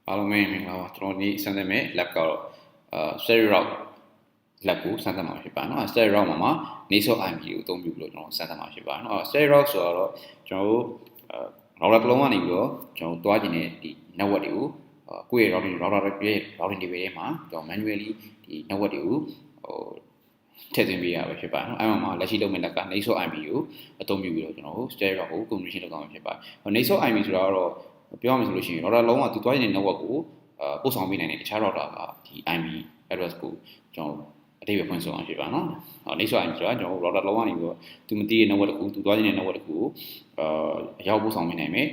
အားလုံးပဲမင်္ဂလာပါကျွန်တော်ဒီစမ်းသပ်မဲ့ lab ကတော့Static Route lab ကိုစမ်းသပ်မှာဖြစ်ပါเนาะ Static Route မှာ Native IP ကိုအသုံးပြုပြီးတော့ကျွန်တော်စမ်းသပ်မှာဖြစ်ပါเนาะ Static Route ဆိုတော့ကျွန်တော်တို့router တစ်လုံးကနေပြီးတော့ကျွန်တော်တွားကျင်တဲ့ဒီ network တွေကိုကိုယ့်ရဲ့ routing database ထဲမှာကျွန်တော် manually ဒီ network တွေကိုထည့်သွင်းပေးရပါဖြစ်ပါเนาะအဲ့မှာလက်ရှိလုပ်မယ့် lab က Native IP ကိုအသုံးပြုပြီးတော့ကျွန်တော်တို့ Static Route ကို communication လုပ်အောင်ဖြစ်ပါ Native IP ဆိုတာကတော့ပြောရမယ်ဆိုလို့ရှိရင် router လုံးကသူတွားကျင်တဲ့ network ကိုပို့ဆောင်ပေးနိုင်တဲ့တခြား router ကဒီ IP address ကိုကျွန်တော်အတိတ်ပဲဖွင့်ဆိုအောင်ဖြစ်ပါเนาะ Native IP ဆိုတာကျွန်တော် router လုံးကနေပြီးတော့သူမသိတဲ့ network တစ်ခုသူတွားကျင်တဲ့ network တစ်ခုကိုအရောက်ပို့ဆောင်ပေးနိုင်မယ်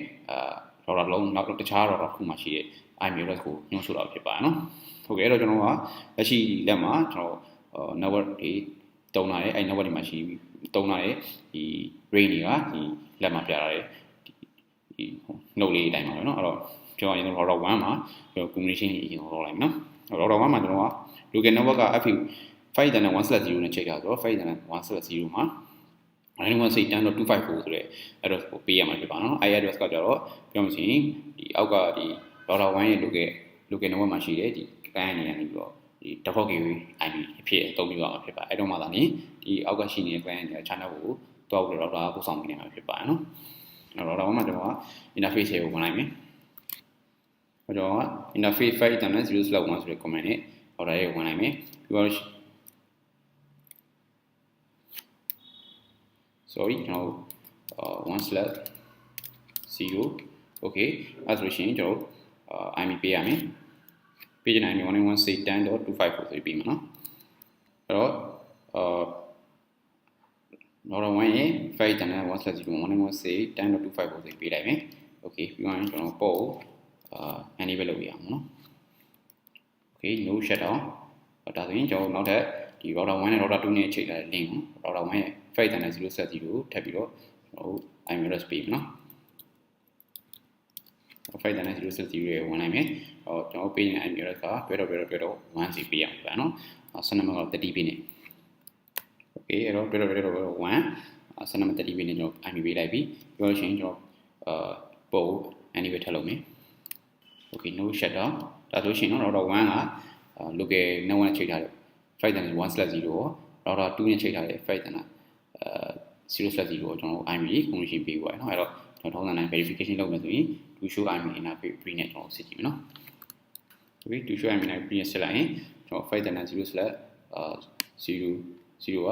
router လုံးနောက်တခြား router တစ်ခုမှရှိတဲ့ IP address ကိုညွှန်းဆိုတာဖြစ်ပါเนาะဟုတ်ကဲ့အဲ့တော့ကျွန်တော်ကလက်ရှိလက်မှာကျွန်တော်network တွေတုံးလာတယ်အဲ့ network တွေမှာရှိတုံးလာတယ်ဒီ range တွေကဒီလက်မှာပြထားတယ်ဒီ node လေးအတိုင်းပါပဲเนาะအဲ့တော့ကျွန်တော်ရင် router 1မှာကျွန်တော် communication အရင်လုပ်လိုက်မယ်เนาะ router 1မှာကျွန်တော်က local network က FU 5.1/0 နဲ့ချိန်ထားဆိုတော့ 5.1/0 မှာ 192.168.254 ဆိုတဲ့ address ကိုပေးရမှာဖြစ်ပါเนาะအဲ့ address ကကြတော့ပြောမှဆိုရင်ဒီအောက်ကဒီ router 1ရဲ့ local network မှာရှိတဲ့ဒီ client တွေကနေပြီးတော့ဒီ default gateway IP အဖြစ်အသုံးပြုရမှာဖြစ်ပါအဲ့တော့မှသာနေဒီအောက်ကရှိနေတဲ့ client တွေ channel ကိုတွားပြီးတော့ router ပို့ဆောင်ပေးနိုင်မှာဖြစ်ပါเนาะrouter 1မှာကျွန်တော်က interface ကိုဝင်လိုက်မယ်ကျွန်တော်က interface 5.0/1ဆိုတဲ့ command နဲ့ router ရဲ့ဝင်လိုက်မယ်ပြီးတော့sorry ကျွန်တော်1/0 okay အဲ့ဆိုရှင်ကျွန်တော်IP ပေးရမယ်ပေးချင်တဲ့ IP 192.168.10.254ဆိုပြီးပြီနော်အဲ့တော့router 1ရဲ့ 5.1/0 192.168.10.254ဆိုပေးလိုက်မယ် okay ပြီးတော့ကျွန်တော်ပို့enable လုပ်ရအောင်နော် okay no shutdown ဒါဆိုရင်ကျွန်တော်နောက်ထပ်ဒီ router 1နဲ့ router 2နဲ့ချိန်ထားတဲ့ link ကို router 1ရဲ့ 5.0/0 ကိုထပ်ပြီးတော့ကျွန်တော် IP address ပေးမယ်နော် 5.0/0 ရဲ့ဝင်လိုက်မယ်ကျွန်တော်ပေးနေတဲ့ IP address က 12.1 စီပေးရမှာပါနော်ဆက်နံပါတ်က30ပေးနေ okay အဲ့တော့ 12.1 ဆက်နံပါတ်30ပေးနေကျွန်တော် IP ပေးလိုက်ပြီပြောလို့ရှိရင်ကျွန်တော်ပို့ enable ထပ်လုပ်မယ် okay no shutdown ဒါဆိုရှင်နော် router 1ကlocal network နဲ့ချိန်ထားတယ် 5.1/0 ကို router 2နဲ့ချိန်ထားတယ် 5.0/0 ကိုကျွန်တော် IP communication ပေးပါရနော်အဲ့တော့ကျွန်တော်ထောင်းတဲ့ verification လုပ်မယ်ဆိုရင် to show IP interface pre နဲ့ကျွန်တော်စစ်ကြည့်မယ်နော် okay to show IP interface pre နဲ့ဆက်လိုက်ရင်ကျွန်တော် 5.0/0/0 က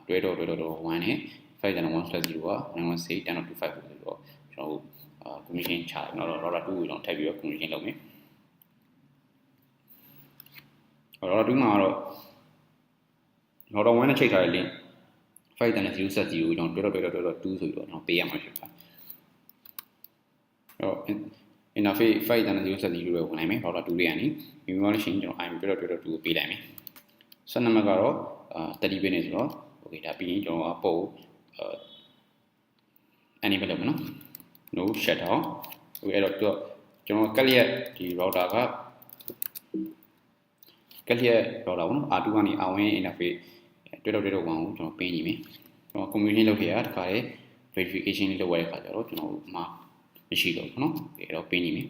12.1 နဲ့ 5.1/0 က 116.10.254ဆိုတော့ကျွန်တော် communication ချတယ်နော် router 2ကိုကျွန်တော်ထပ်ပြီးတော့ communication လုပ်မယ် router 2မှာတော့ router 1နဲ့ချိန်ထားတဲ့ link 5.0/0 ကိုကျွန်တော် 12.2 ဆိုပြီးတော့ကျွန်တော်ပေးရမှာဖြစ်ပါတယ်အဲ့တော့ interface 5.0/0 ကိုဝင်လိုက်မယ် router 2လေးကနေပြီးမှလို့ရှိရင်ကျွန်တော် IP 12.2 ကိုပေးလိုက်မယ်ဆက်နံပါတ်ကတော့30ပေးနေဆိုတော့ okay ဒါပြီးရင်ကျွန်တော်ပို့enable လုပ်မယ်နော် no shutdown okay အဲ့တော့ကျွန်တော်ကက်လျက်ဒီ router ကကက်လျက် router ပေါ့နော် R2 ကနေ R1 interface 12.1 ကိုကျွန်တော်ပေးနေမယ်ကျွန်တော် communication လုပ်ခဲ့ရတခါလေ verification လုပ်ရတဲ့အခါကျတော့ကျွန်တော်မရှိတော့ဘူးเนาะအဲ့တော့ပေးနေမယ်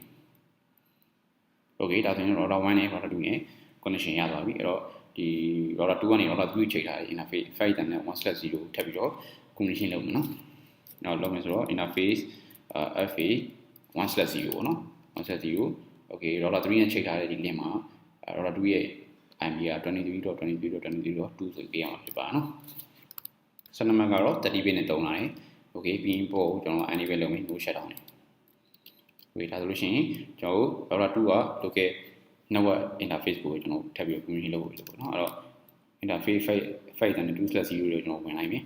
okay ဒါဆိုရင် router 1နဲ့ router 2နဲ့ connection ရသွားပြီအဲ့တော့ဒီ router 2ကနေ router 3ကိုချိန်ထားတဲ့ interface 5.1/0 ထပ်ပြီးတော့ communication လုပ်မယ်เนาะနောက်လုပ်မယ်ဆိုတော့ interface FA 1/0 ပေါ့เนาะ 1/0 okay router 3နဲ့ချိန်ထားတဲ့ဒီ link မှာ router 2ရဲ့ IP က 23.23.23.2 ဆိုပေးရမှာဖြစ်ပါเนาะဆက်နံပါတ်ကတော့30 bit နဲ့တုံးလာတယ် okay ပြီးရင်ပို့ကျွန်တော် enable လုပ်မယ် no shutdown နဲ့ okay ဒါဆိုလို့ရှိရင်ကျွန်တော် router 2က local network interface ကိုကျွန်တော်ထပ်ပြီး communication လုပ်ဖို့ပေါ့เนาะအဲ့တော့ interface 5.2/0 ကိုကျွန်တော်ဝင်လိုက်မယ်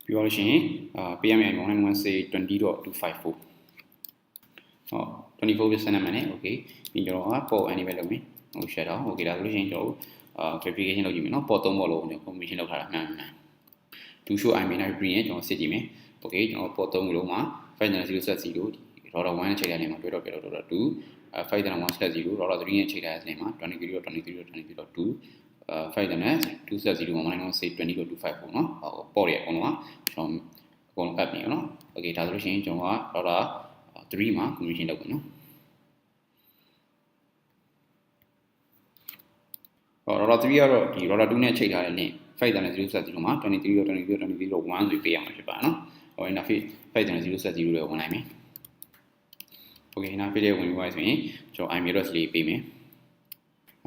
ပြီးတော့ရှင်ပေးရမယ့် 192.168.20.254 24 bit ဆက်နံပါတ်နဲ့ okay ပြီးကျွန်တော်ကပို့ enable လုပ်မယ် no shutdown okay ဒါဆိုလို့ရှိရင်ကျွန်တော် verification လုပ်ကြည့်မယ်เนาะပို့3ပို့လို့ communication လုပ်ထားတာမှန်မှန် to show IP interface pre နဲ့ကျွန်တော်စစ်ကြည့်မယ် okay ကျွန်တော်ပို့3ခုလုံးမှာ 5.0/0 router 1နဲ့ချိန်ထားတဲ့နေရာမှာ 12.2 5.1/0 router 3နဲ့ချိန်ထားတဲ့နေရာမှာ 23.23.23.2 5.2/0 မှာ 116.20.254 เนาะပေါ့ရအကုန်လုံးကကျွန်တော်အကုန်လုံး app နေเนาะ okay ဒါဆိုလို့ရှိရင်ကျွန်တော်က router 3မှာ combination လုပ်ပါနော်router 3ကတော့ဒီ router 2နဲ့ချိန်ထားတဲ့ link 5.0.0 မှာ 23.23.23.1 ဆိုပေးရမှာဖြစ်ပါနော်ဟို interface 5.0.0 ကိုဝင်လိုက်မယ် okay interface ကိုဝင်ပြီးသွားဆိုရင်ကျွန်တော် IP address လေးပေးမယ်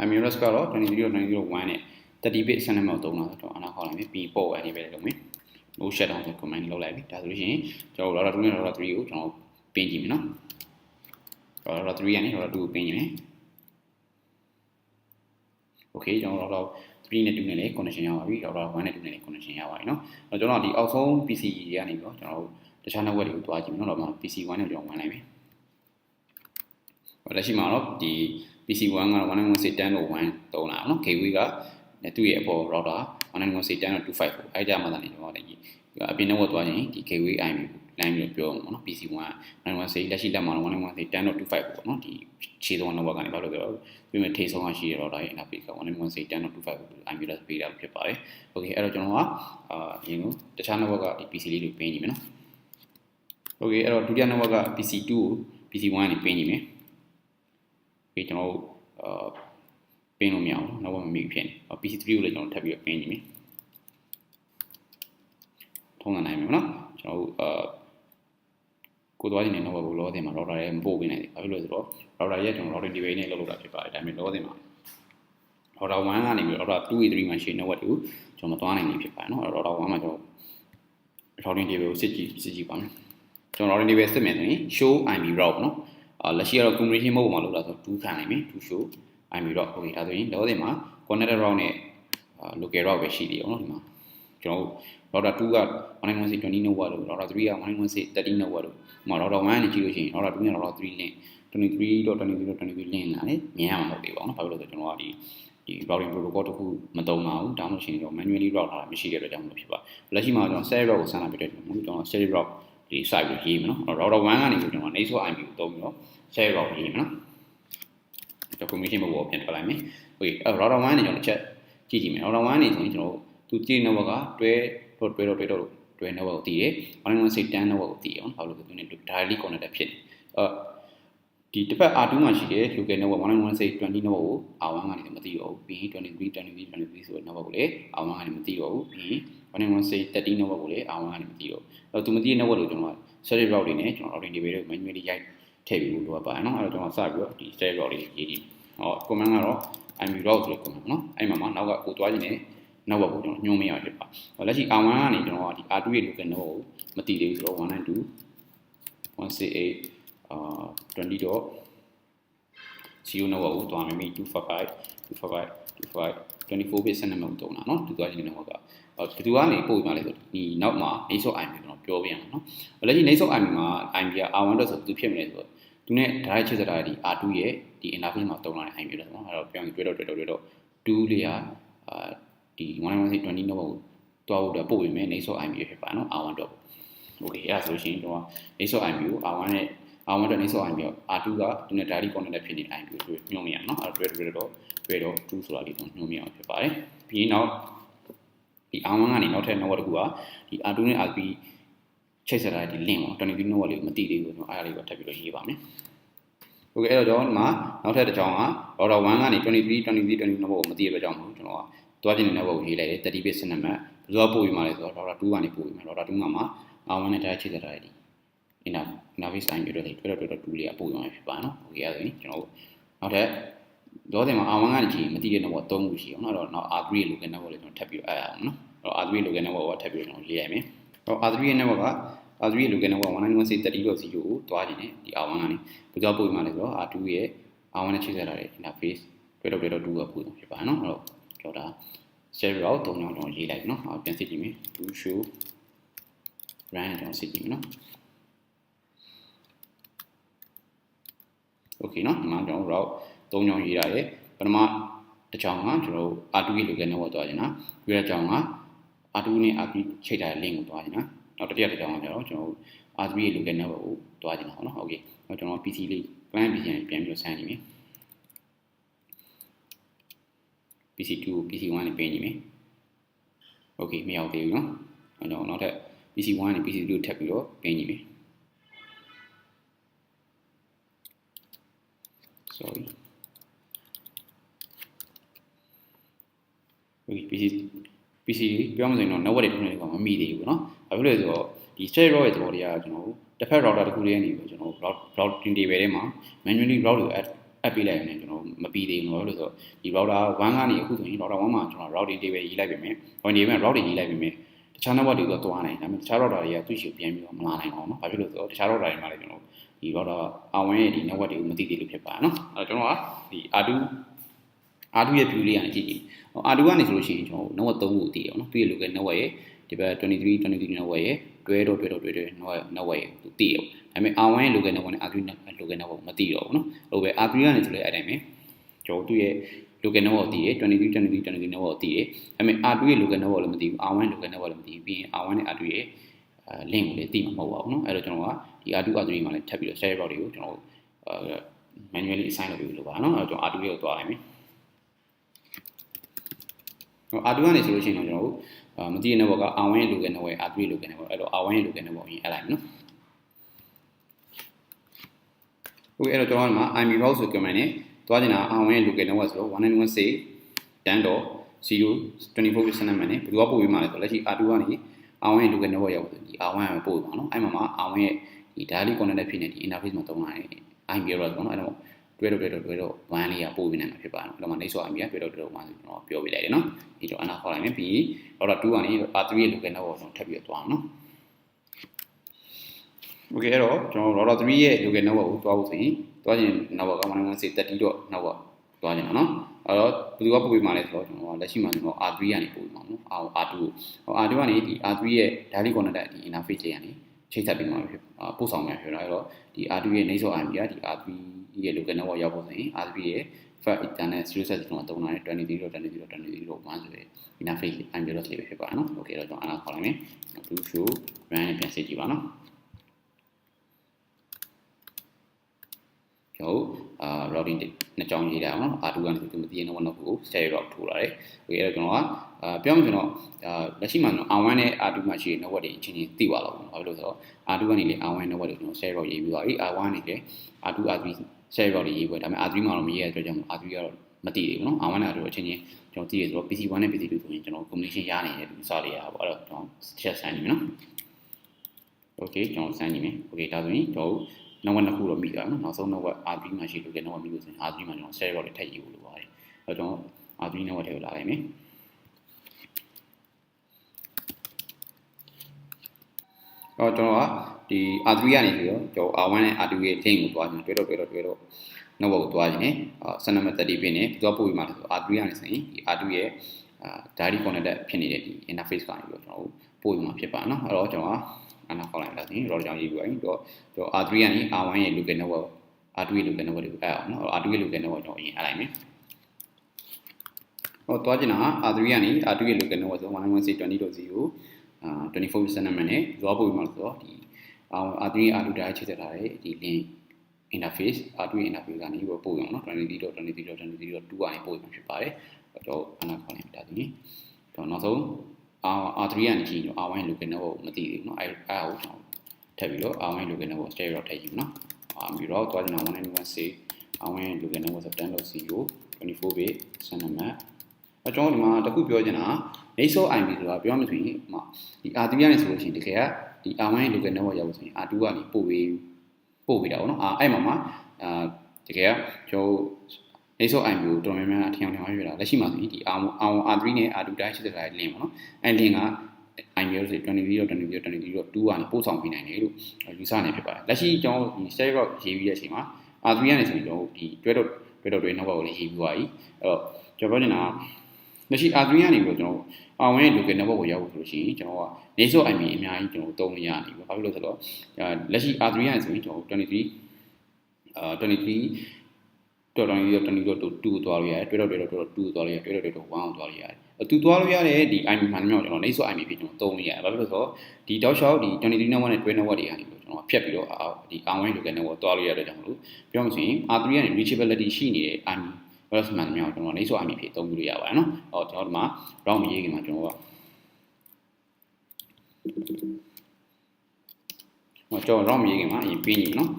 IP address ကတော့ 23.23.1 နဲ့ 30-bit စနစ်မှာသုံးတာဆိုတော့အနာခေါက်လိုက်မယ်ပြီးပို့အနေပဲလုပ်မယ် no shutdown ဆို command လုပ်လိုက်ပြီဒါဆိုလို့ရှိရင်ကျွန်တော် router 2နဲ့ router 3ကိုကျွန်တော်ပင်းကြည့်မယ်နော် router 3ကနေ router 2ကိုပင်းကြည့်မယ် okay ကျွန်တော် router 3နဲ့2နဲ့လည်း connection ရပါပြီ router 1နဲ့2နဲ့လည်း connection ရပါပြီเนาะကျွန်တော်ဒီအောက်ဆုံး PC တွေကနေပြီးတော့ကျွန်တော်တခြား network တွေကိုတွားကြည့်မယ်เนาะတော့ PC 1နဲ့ကျွန်တော်ဝင်လိုက်မယ်လက်ရှိမှာတော့ဒီ PC 1ကတော့ 191.10.1 သုံးလာเนาะ gateway ကသူ့ရဲ့အပေါ် router 191.10.25 ကိုအဲ့ကြမှာသာနေကျွန်တော်လည်းအပြင် network တွားရင်ဒီ gateway IP လိုင်းပြီးပြောမှာเนาะ PC 1 191လက်ရှိလက်မှာတော့ 191.10.25 ပေါ့เนาะဒီခြေဆုံး network ကနေဘာလို့လဲဆိုတော့ဒီမှာထိဆုံးကရှိရ router ရဲ့ interface က 191.10.25 ကို IP address ပေးတာဖြစ်ပါတယ် okay အဲ့တော့ကျွန်တော်ကဒီလိုတခြား network ကဒီ PC လေးတွေပေးနေမယ်เนาะ okay အဲ့တော့ဒုတိယ network က PC 2ကို PC 1ကနေပေးနေမယ်ပြီးကျွန်တော်ပင်းလို့မရအောင်နောက်မှမမိဖြစ်နေ PC 3ကိုလည်းကျွန်တော်ထပ်ပြီးပင်းကြည့်မယ်ထုံးစံနိုင်မယ်နော်ကျွန်တော်ကိုသွားခြင်းနဲ့နောက်ဘက်ကိုလောဆင်မှာ router ရဲ့မပို့ပေးနိုင်ဘူးဘာဖြစ်လို့လဲဆိုတော့ router ရဲ့ကျွန်တော် routing device နဲ့လုပ်လို့တာဖြစ်ပါတယ်ဒါပေမဲ့လောဆင်မှာ router 1ကနေပြီး router 2 3မှာရှိ network ကိုကျွန်တော်မသွားနိုင်ဘူးဖြစ်ပါတယ်နော် router 1မှာကျွန်တော် routing device ကိုစစ်ကြည့်ပါမယ်ကျွန်တော် routing device စစ်မယ်ဆိုရင် show IP route နော်လက်ရှိကတော့ combination mode မှာလုပ်တာဆို2ခံနိုင်ပြီ2 show IP route ဟုတ်ပြီဒါဆိုရင်လောဆယ်မှာ connected route နဲ့ local route ပဲရှိသေးတယ်เนาะဒီမှာကျွန်တော် router 2က 191.20 network လို့ router 3က 191.30 network လို့ဒီမှာ router 1နဲ့ကြည့်လို့ရှိရင် router 2နဲ့ router 3 link 23.20.23 link ကလည်းမြင်ရမှာမဟုတ်သေးပါဘူးเนาะဘာလို့လဲဆိုတော့ကျွန်တော်ကဒီ routing protocol တခုမသုံးပါဘူးဒါမှမဟုတ်ရှင်ကျွန်တော် manually route ထားတာမရှိတဲ့အတွက်ကြောင့်မလို့ဖြစ်ပါလက်ရှိမှာကျွန်တော် serial route ကိုစမ်းတာပြတဲ့ကျွန်တော် serial route ဒီ site ကိုရေးမယ်နော် router 1ကနေဆိုကျွန်တော် native IP ကိုသုံးပြီးတော့ serial route ရေးမယ်နော်ကျွန်တော် combination ဘက်ကိုပြန်ထွက်လိုက်မယ် okay router 1နဲ့ကျွန်တော်တစ်ချက်ကြည့်မယ် router 1နေဆိုရင်ကျွန်တော်သူကြည့် network ကတွဲ network ကိုတည်တယ် 191.10 network ကိုတည်အောင်ဘာလို့လဲဆိုတော့သူနဲ့ directly connected ဖြစ်တယ်ဒီတစ်ပတ် R2 မှာရှိတဲ့ local network 191.20 network ကို R1 ကနေမသိတော့ဘူးပြီးရင်23 ဆိုတဲ့ network ကိုလည်း R1 ကနေမသိတော့ဘူးပြီးရင်191.30 network ကိုလည်း R1 ကနေမသိတော့ဘူးအဲ့တော့သူမသိတဲ့ network ကိုကျွန်တော်က serial route တွေနဲ့ကျွန်တော် routing device တွေကို manually ရိုက်ထည့်ပြီးလို့လိုအပ်ပါတယ်နော်အဲ့တော့ကျွန်တော်စပြီးတော့ဒီ serial route တွေရေးကြည့်command ကတော့ IP route ဆိုတဲ့ command နော်အဲ့မှာနောက်ကကိုသွားခြင်းနဲ့ network ကိုကျွန်တော်ညွှန်းမရဖြစ်ပါလက်ရှိ R1 ကနေကျွန်တော်ကဒီ R2 ရဲ့ local network ကိုမသိသေးဘူးဆိုတော့ 192.168.20.0 network ကိုသွားမယ်ပြီး 255.255.24 bit စနစ်မှာတုံးတာเนาะသူသွားခြင်း network ကဘယ်သူကနေပို့ပြမှာလဲဆိုဒီနောက်မှာ native IP ကျွန်တော်ပြောပြရမှာเนาะလက်ရှိ native IP မှာ IP က R1 တော့ဆိုသူဖြစ်မလဲဆိုတော့သူနဲ့ direct ချိတ်ဆက်တာဒီ R2 ရဲ့ဒီ interface မှာတုံးလာတဲ့ IP လို့เนาะအဲ့တော့ပြောရင်တွေ့တော့2လေးကဒီ 191.20 network ကိုတွားဖို့အတွက်ပို့ပေးမယ် native IP ဖြစ်ပါเนาะ R1 တော့ okay အဲ့ဒါဆိုလို့ရှိရင်ကျွန်တော် native IP ကို R1 နဲ့ R1 တော့ native IP ကို R2 ကသူနဲ့ directly connected ဖြစ်နေတဲ့ IP ကိုညွှန်းမရအောင်เนาะအဲ့တော့တွေ့တော့2ဆိုတာလေးကိုညွှန်းမရအောင်ဖြစ်ပါတယ်ပြီးရင်နောက်ဒီ R1 ကနေနောက်ထပ် network တစ်ခုကဒီ R2 နဲ့ RP ချိတ်ဆက်ထားတဲ့ဒီ link ပေါ့23 network လေးကိုမသိသေးဘူးကျွန်တော်အဲ့ဒါလေးကိုထပ်ပြီးတော့ရေးပါမယ်โอเคအဲ့တော့ကျွန်တော်ဒီမှာနောက်ထပ်တစ်ကြောင်းက router 1ကနေ23 network ကိုမသိတဲ့အတွက်ကြောင့်မို့ကျွန်တော်ကတွားခြင်းတဲ့ network ကိုရေးလိုက်တယ် 30-bit စနစ်မှာဘယ်လိုပို့ပြီးမှလဲဆိုတော့ router 2ကနေပို့ပြီးမှ router 2မှာ R1 နဲ့ direct ချိတ်ဆက်ထားတဲ့ဒီ interface IP တွေတွေ့တော့2လေးကပို့ပြီးမှဖြစ်ပါနော်โอเคအဲ့ဒါဆိုရင်ကျွန်တော်နောက်ထပ်တော့ဒီမှာ R1 ကနေကြည့်မသိတဲ့ network 3ခုရှိအောင်နော်အဲ့တော့ R3 ရဲ့ local network လေးကျွန်တော်ထပ်ပြီးအပ်အောင်နော်အဲ့တော့ R3 ရဲ့ local network ကိုထပ်ပြီးကျွန်တော်ရေးရမယ်အဲ့တော့ R3 ရဲ့ network က R3 ရဲ့ local network 191.30.0 ကိုတွားခြင်းနဲ့ဒီ R1 ကနေဘယ်ကြောင့်ပို့ပြီးမှလဲဆိုတော့ R2 ရဲ့ R1 နဲ့ချိတ်ဆက်ထားတဲ့ interface တွေ့တော့2ကပို့ဖြစ်ပါနော်အဲ့တော့ကျွန်တော်ဒါ serial route 3ကြောင်းကျွန်တော်ရေးလိုက်ပြီနော်ပြန်စစ်ကြည့်မယ် to show run ကျွန်တော်စစ်ကြည့်မယ်နော် okay နော်ဒီမှာကျွန်တော် route 3ကြောင်းရေးရတယ်ပထမတစ်ကြောင်းကကျွန်တော် R2 ရဲ့ local network တွားခြင်းနော်ပြီးတဲ့ကြောင်းက R2 နဲ့ RP ချိတ်ထားတဲ့ link ကိုတွားခြင်းနော်နောက်တစ်ကြောင်းကကျွန်တော် R3 ရဲ့ local network ကိုတွားခြင်းနော် okay ကျွန်တော် PC လေး client PC နဲ့ပြန်ပြီးတော့ဆန်းကြည့်မယ် PC2 PC1 နဲ့ပြင်ကြည့်မယ် okay မရောက်သေးဘူးเนาะအဲ့တော့နောက်ထပ် PC1 နဲ့ PC2 ထပ်ပြီးတော့ပြင်ကြည့်မယ် sorry PC ပြောမှဆိုရင်တော့ network တွေထုံးနေကောင်မမိသေးဘူးเนาะဘာဖြစ်လို့လဲဆိုတော့ဒီ static route ရဲ့သဘောတရားကကျွန်တော်တို့တစ်ဖက် router တစ်ခုလေးနေပြီးကျွန်တော်တို့ routing table ထဲမှာ manually route ကို add ပေးလိုက်ရင်ကျွန်တော်မပြီးသေးဘူးเนาะလို့ဆိုတော့ဒီ router 1ကနေအခုဆိုရင် router 1မှာကျွန်တော် routing table ရေးလိုက်ပြီမယ်ဟိုနေမှာ route တွေရေးလိုက်ပြီမယ်တခြား network တွေတော့သွားနိုင်ဒါပေမဲ့တခြား router တွေကသူ့ရှိပြန်ပြီးတော့မလာနိုင်အောင်เนาะဘာဖြစ်လို့ဆိုတော့တခြား router တွေမှာလည်းကျွန်တော်ဒီ router R1 ရဲ့ဒီ network တွေကိုမသိသေးလို့ဖြစ်ပါเนาะအဲ့တော့ကျွန်တော်ကဒီ R2 ရဲ့ view လေးကနေကြည့်ကြည့်R2 ကနေဆိုလို့ရှိရင်ကျွန်တော် network 3ခုတည်အောင်เนาะသူ့ရဲ့ local network ရဲ့ဒီဘက်23 network ရဲ့တွဲnetwork ရဲ့တည်အောင်ဒါပေမဲ့ R1 ရဲ့ local network နဲ့ R3 local network မတည်တော့ဘူးเนาะဟိုပဲ R3 ကနေဆိုလဲအဲ့တိုင်းပဲကျွန်တော်သူ့ရဲ့ local network တည်ရဲ့23 network တည်ရဲ့ဒါပေမဲ့ R2 ရဲ့ local network လည်းမတည်ဘူး R1 ရဲ့ local network လည်းမတည်ဘူးပြီးရင် R1 နဲ့ R2 ရဲ့link ကိုလည်းတည်မှာမဟုတ်ပါဘူးเนาะအဲ့တော့ကျွန်တော်ကဒီ R2 R3 မှာလည်းထပ်ပြီးတော့ share route တွေကိုကျွန်တော် manually assign လုပ်ပြီးလို့ပါเนาะအဲ့တော့ကျွန်တော် R2 လေးကိုတွားလိုက်မယ်R2 ကနေဆိုလို့ရှိရင်တော့ကျွန်တော်တို့မတည်တဲ့ network က R1 ရဲ့ local network R3 ရဲ့ local network အဲ့တော့ R1 ရဲ့ local network ကိုအရင် add လိုက်မယ်နော်ဟုတ်အဲ့တော့ကျွန်တော်ကIME route ဆို command နဲ့တွားချင်တာ R1 ရဲ့ local network ဆိုတော့ 191.10.24/7 နဲ့ဘယ်သူကပို့ပေးမှာလဲဆိုတော့လက်ရှိ R2 ကနေ R1 ရဲ့ local network ရောက်ဆိုဒီ R1 ကပို့ပေးမှာနော်အဲ့မှာ R1 ရဲ့ဒီ directly connected ဖြစ်နေဒီ interface မှာသုံးလာတဲ့ IME route ပေါ့နော်အဲ့တော့တွဲတော့1လေးကပို့ပေးနိုင်မှာဖြစ်ပါတယ်အဲ့တော့မှနေဆို IME ကတွဲတော့1ဆိုကျွန်တော်ပြောပြလိုက်တယ်နော်ဒီတော့အနာခေါ်လိုက်မယ်ပြီး router 2ကနေ R3 ရဲ့ local network ကိုထပ်ပြီးတော့တွားအောင်နော်โอเคအဲ့တော့ကျွန်တော် router 3ရဲ့ local network ကိုတွားဖို့ဆိုရင်တွားခြင်း network က 191.30.network တွားခြင်းနော်အဲ့တော့ဘယ်သူကပို့ပေးမှာလဲဆိုတော့ကျွန်တော်လက်ရှိမှာကျွန်တော် R3 ကနေပို့ပေးမှာနော် R2 ကို R2 ကနေဒီ R3 ရဲ့ directly connected ဒီ interface တွေကနေချိတ်ဆက်ပြီးမှာဖြစ်ပို့ဆောင်မှာဖြစ်တော့အဲ့တော့ဒီ R2 ရဲ့ နေဆို IME ကဒီ R3 ရဲ့ local network ရောက်ဖို့ဆိုရင် R3 ရဲ့ fast ethernet serial set ကျွန်တော်သုံးလာတဲ့ 23.20.20.1 ဆိုတဲ့ interface IME route လေးပဲဖြစ်ပါနော်โอเคတော့ကျွန်တော်အားခေါ်လိုက်မယ် blue show run နဲ့ပြန်စစ်ကြည့်ပါနော်ကျွန်တော်routing နှစ်ကြောင်းရေးတာနော် R2 ကနေသူမသိတဲ့ network ကို stereo route ထိုးလာတယ်โอเคအဲ့တော့ကျွန်တော်ကပြောမှဆိုတော့လက်ရှိမှာကျွန်တော် R1 နဲ့ R2 မှာရှိတဲ့ network တွေအချင်းချင်းသိပါလောက်ဘူးဘာလို့လဲဆိုတော့ R2 ကနေလေ R1 network တွေကျွန်တော် stereo route ရေးပြီးသွားပြီ R1 ကနေလေ R2 R3 stereo route တွေရေးပြီးဒါပေမဲ့ R3 မှာတော့မရေးရတဲ့အတွက်ကြောင့် R3 ကတော့မသိသေးဘူးနော် R1 နဲ့ R2 အချင်းချင်းကျွန်တော်သိရဆိုတော့ PC1 နဲ့ PC2 ဆိုရင်ကျွန်တော် combination ရနေတယ်ဒီစလေးရပါပေါ့အဲ့တော့ကျွန်တော် test ဆန်းနေမယ်နော်โอเคကျွန်တော်ဆန်းနေမယ်โอเคဒါဆိုရင်ကျွန်တော်network နှစ်ခုတော့မိသွားနော်နောက်ဆုံး network R3 မှာရှိလို့က network မိလို့ဆိုရင် R3 မှာကျွန်တော် stereo route တွေထပ်ရေးဖို့လိုပါတယ်အဲ့တော့ကျွန်တော် R3 network တွေကိုလာလိုက်မယ်တော့ကျွန်တော်ကဒီ R3 ကနေပြီးတော့ကျွန်တော် R1 နဲ့ R2 ရဲ့ link ကိုတွားခြင်းတွဲတော့ network ကိုတွားခြင်းနဲ့စနံပါတ်30ဖြစ်နေပြီးတော့ပို့ပြီးမှဆို R3 ကနေဆိုရင်ဒီ R2 ရဲ့direct connected ဖြစ်နေတဲ့ဒီ interface ကနေပြီးတော့ကျွန်တော်ပို့ပြီးမှဖြစ်ပါနော်အဲ့တော့ကျွန်တော်အနာခေါ်လိုက်တာဆိုရင် router ကြောင့်ရေးပြီးတော့ကျွန်တော် R3 ကနေ R1 ရဲ့ local network R2 ရဲ့ local network တွေကိုအပ်အောင်နော် R2 ရဲ့ local network ကျွန်တော်အရင်အပ်လိုက်မယ်ဟောတွားချင်တာ R3 ကနေ R2 ရဲ့ local network ဆို 191.20.24/7 နဲ့တွားပို့ပြီးမှဆိုတော့ဒီ R3 R2 direct ချိတ်ဆက်ထားတဲ့ဒီ link interface R2 interface ကနေပို့ရအောင်နော် 23.20.20.2 ကနေပို့မှာဖြစ်ပါတယ်တော့အနာခေါ်လိုက်တာဒီတော့နောက်ဆုံး R3 ကနေကြည့်တော့ R1 local network မသိသေးဘူးเนาะအဲ့ဒါကိုကျွန်တော်ထပ်ပြီးတော့ R1 local network stereo route ထည့်ယူเนาะပြီးတော့တွားချင်တာ 191.6 R1 local network ဆို 10.0 24 bit စနံပါတ်အကျွန်တော်ဒီမှာတခုပြောချင်တာနေဆို IP ဆိုတာပြောမှဆိုရင်ဒီ R3 ကနေဆိုလို့ရှိရင်တကယ်ကဒီ R1 local network ရောက်လို့ဆိုရင် R2 ကနေပို့ပေးတာပေါ့เนาะအဲ့မှာတကယ်ကကျွန်တော်နေဆို IP ကိုတော်တော်များများထင်အောင်ရွေးတာလက်ရှိမှာဆိုရင်ဒီ R3 နဲ့ R2 တိုင်းရှိတဲ့ link ပေါ့เนาะအဲ့ link က IP လို့ဆို 20.20.20.2 ကနေပို့ဆောင်ပေးနိုင်တယ်လို့ယူဆနေဖြစ်ပါတယ်လက်ရှိကျွန်တော်ဒီ stereo route ရေးပြီးတဲ့အချိန်မှာ R3 ကနေဆိုရင်ကျွန်တော်ဒီတွဲတော့network ကိုလည်းရေးပြီးသွားပြီအဲ့တော့ကျွန်တော်ပြောနေတာလက်ရှိ R3 ကနေပြီးတော့ကျွန်တော် R1 ရဲ့ local network ကိုရောက်ဖို့ဆိုလို့ရှိရင်ကျွန်တော်ကနေဆို IP အများကြီးကျွန်တော်သုံးလို့ရနေပြီဘာဖြစ်လို့လဲဆိုတော့လက်ရှိ R3 ကနေဆိုရင်ကျွန်တော်23.22.2 ကိုသွားလို့ရတယ်တွဲတော့2ကိုသွားလို့ရတယ်တွဲတော့1ကိုသွားလို့ရတယ်သူသွားလို့ရတဲ့ဒီ IP မှန်တယ်ကျွန်တော်နေဆို IP ဖြစ်ကျွန်တော်သုံးလို့ရတယ်ဘာဖြစ်လို့ဆိုတော့ဒီ .short ဒီ23 network နဲ့တွဲ network တွေကနေပြီးကျွန်တော်ဖြတ်ပြီးတော့ဒီ R1 local network သွားလို့ရတဲ့ကြောင့်မလို့ပြောမှဆိုရင် R3 ကနေ reachability ရှိနေတဲ့ IP plus မှန်တယ်ကျွန်တော်နေဆို IP ဖြစ်သုံးလို့ရပါတယ်နော်ဟောကျွန်တော်ဒီမှာ route မရေးခင်မှာကျွန်တော်route မရေးခင်မှာအရင်ပြီးနေနော်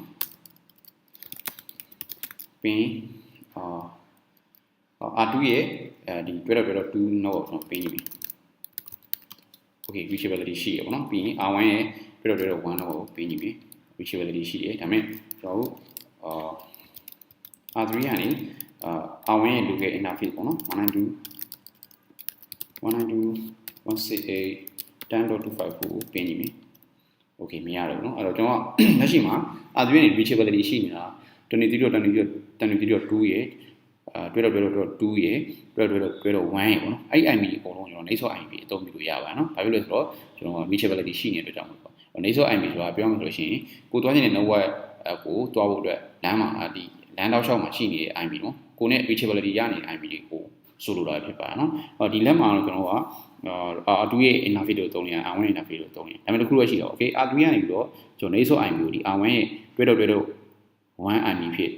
R2 ရဲ့ဒီ 12.2 နောက်တော့ပေးနေပြီ okay reachability ရှိရပါတော့ပြီးရင် R1 ရဲ့ 12.1 နောက်ကိုပေးနေပြီ reachability ရှိတယ်ဒါပေမဲ့ကျွန်တော်တို့R3 ကနေ R1 ရဲ့ local interface ပေါ့နော် 192.168.10.25 ကိုပေးနေပြီ okay မရတော့ဘူးเนาะအဲ့တော့ကျွန်တော်ကလက်ရှိမှာ R3 ရဲ့ reachability ရှိနေတာ 23.2 ရဲ့12.2 ရဲ့ 12.1 ရဲ့ပေါ့နော်အဲ့ IP အကုန်လုံးကျွန်တော် next IP အသုံးပြုလို့ရပါတယ်เนาะဘာဖြစ်လို့လဲဆိုတော့ကျွန်တော်က reachability ရှိနေတဲ့အတွက်ကြောင့်ပေါ့ next IP ဆိုတာပြောမှဆိုလို့ရှိရင်ကိုသွားနေတဲ့ network ကိုတွားဖို့အတွက်လမ်းမှာဒီလမ်းတောက်လျှောက်မှာရှိနေတဲ့ IP เนาะကိုနဲ့ reachability ရနေတဲ့ IP တွေကိုဆိုလိုတာဖြစ်ပါတယ်เนาะဒီလက်မှာတော့ကျွန်တော်ကR2 ရဲ့ interface ကိုသုံးနေရ R1 interface ကိုသုံးနေဒါပေမဲ့တစ်ခုတော့ရှိတော့ okay R3 ကနေပြီးတော့ကျွန်တော် next IP ကိုဒီ R1 ရဲ့ 12.1 IP ဖြစ်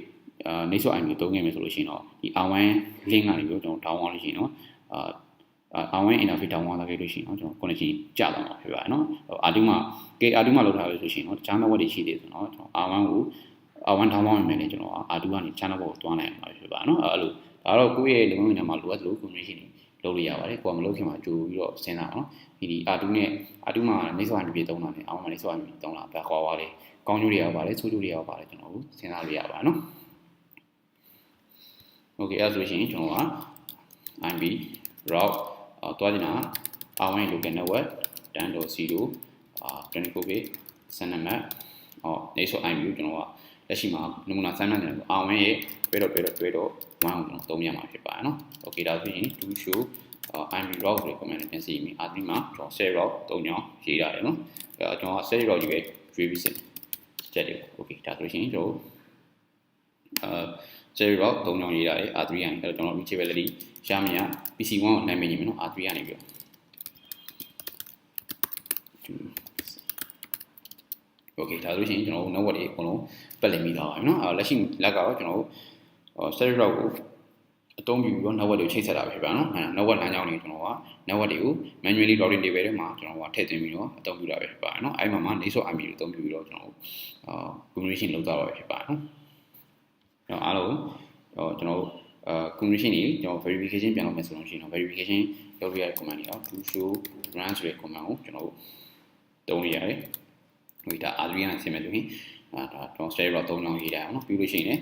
next IP ကိုသုံးခဲ့မယ်ဆိုလို့ရှိရင်တော့ဒီ R1 link ကနေပြီးတော့ကျွန်တော် down သွားလို့ရှိရင်တော့R1 interface down သွားတာခဲ့လို့ရှိရင်တော့ကျွန်တော် connection ကျသွားမှာဖြစ်ပါတယ်เนาะR2 မှာ R2 မှာလောက်ထားလို့ဆိုရှင်တော့ channel network တွေရှိသေးတယ်ဆိုတော့ကျွန်တော် R1 ကို R1 down သွားမယ်လေကျွန်တော် R2 ကနေ channel network ကိုတွားနိုင်မှာဖြစ်ပါတယ်เนาะအဲ့လိုဒါတော့ကိုယ့်ရဲ့လုပ်ငန်းထဲမှာလိုအပ်သလို communication တွေလုပ်လို့ရပါတယ်ကိုကမလုပ်ခင်မှာကြိုပြီးတော့စဉ်းစားအောင်ဒီ R2 နဲ့ R2 မှာ next IP ပြေသုံးတာနဲ့ R1 မှာ next IP သုံးတာဘာကွာပါလဲကောင်းကျိုးတွေရောပါလဲဆိုးကျိုးတွေရောပါလဲကျွန်တော်တို့စဉ်းစားလို့ရပါတယ်เนาะ okay အဲ့ဆိုရှင်ကျွန်တော်က IP route တွားနေတာ R1 local network 10.0 24bit စနစ်မှတ်next IP ကိုကျွန်တော်ကလက်ရှိမှာနမူနာစမ်းသပ်နေတယ် R1 ရဲ့ 12.1 ကိုကျွန်တော်သုံးရမှာဖြစ်ပါတယ်เนาะ okay ဒါဆိုရင် to show IP route ဆိုတဲ့ command နဲ့ပြန်စီရင် R3 မှာကျွန်တော် set route 3ညောင်းရေးရတယ်เนาะကျွန်တော် set route ကြီးပဲရွေးပြီးစက်တယ် okay ဒါဆိုရင်ကျွန်တော်set route 3ညောင်းရေးရတယ် R3 ကနေအဲ့တော့ကျွန်တော် reachability ရမရ PC1 ကိုနိုင်မယ်ညီမနော် R3 ကနေပြီးတော့okay ဒါဆိုရင်ကျွန်တော်တို့ network တွေအကုန်လုံးပတ်လည်မိသွားပါပြီเนาะလက်ရှိလက်ကတော့ကျွန်တော်တို့ set route ကိုအသုံးပြုပြီးတော့ network တွေကိုချိတ်ဆက်တာပဲဖြစ်ပါเนาะ network လမ်းကြောင်းတွေကျွန်တော်က network တွေကို manually routing table ထဲမှာကျွန်တော်ကထည့်သွင်းပြီးတော့အသုံးပြုတာပဲဖြစ်ပါတယ်เนาะအဲ့မှာ next IP ကိုအသုံးပြုပြီးတော့ကျွန်တော်တို့communication လုပ်ကြတော့ပဲဖြစ်ပါတယ်เนาะအားလုံးကျွန်တော်တို့communication တွေကျွန်တော် verification ပြန်လုပ်မယ်ဆိုလို့ရှိရင်တော့ verification လုပ်ရတဲ့ command တွေတော့ to show run ဆိုတဲ့ command ကိုကျွန်တော်တို့သုံးရတယ်ဒီဒါ R3 နဲ့ဆင်မယ်ဆိုရင်ဒါကျွန်တော် set route 3ညောင်းရေးရအောင်เนาะပြီးလို့ရှိရင်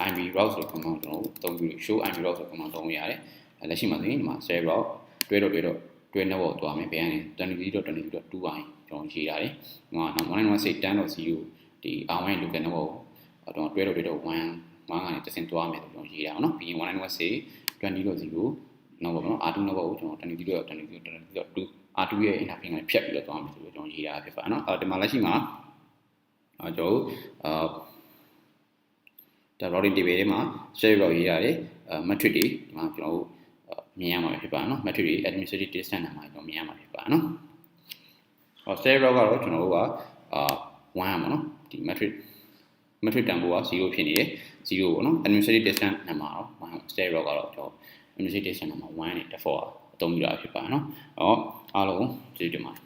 IP route ဆိုတဲ့ command ကိုကျွန်တော်တို့သုံးပြီး show IP route ဆိုတဲ့ command သုံးရတယ်လက်ရှိမှာဆိုရင်ဒီမှာ set route တွဲ network ကိုတွားမယ်ဘယ်ကနေ 20.20.2 ပိုင်းကျွန်တော်ရေးရတယ်ဒီမှာ 192.10.0 ဒီ R1 local network ကိုကျွန်တော် 12.1 ကနေတစ်ဆင့်တွားမယ်ဆိုကျွန်တော်ရေးရအောင်เนาะပြီးရင် 192.20.0 နောက်ပေါ့နော် R2 network ကိုကျွန်တော် 20.20.2 R2 ရဲ့ interface နဲ့ဖြတ်ပြီးတော့တွားမယ်ဆိုကျွန်တော်ရေးရတာဖြစ်ပါเนาะဒီမှာလက်ရှိမှာကျွန်တော်ဒါ routing table ထဲမှာ set route ရေးရတယ်metric တွေဒီမှာကျွန်တော်မြင်ရမှာဖြစ်ပါเนาะ metric တွေ administrative distance နဲ့မှာကျွန်တော်မြင်ရမှာဖြစ်ပါเนาะset route ကတော့ကျွန်တော်တို့က1ပါเนาะဒီ metric တန်ဖိုးက0ဖြစ်နေတယ်0ပေါ့เนาะ administrative distance နဲ့မှာတော့1 set route ကတော့ကျွန်တော် administrative distance နဲ့မှာ1နဲ့ default အသုံးပြုတာဖြစ်ပါเนาะအားလုံးကျေးဇူးတင်ပါတယ်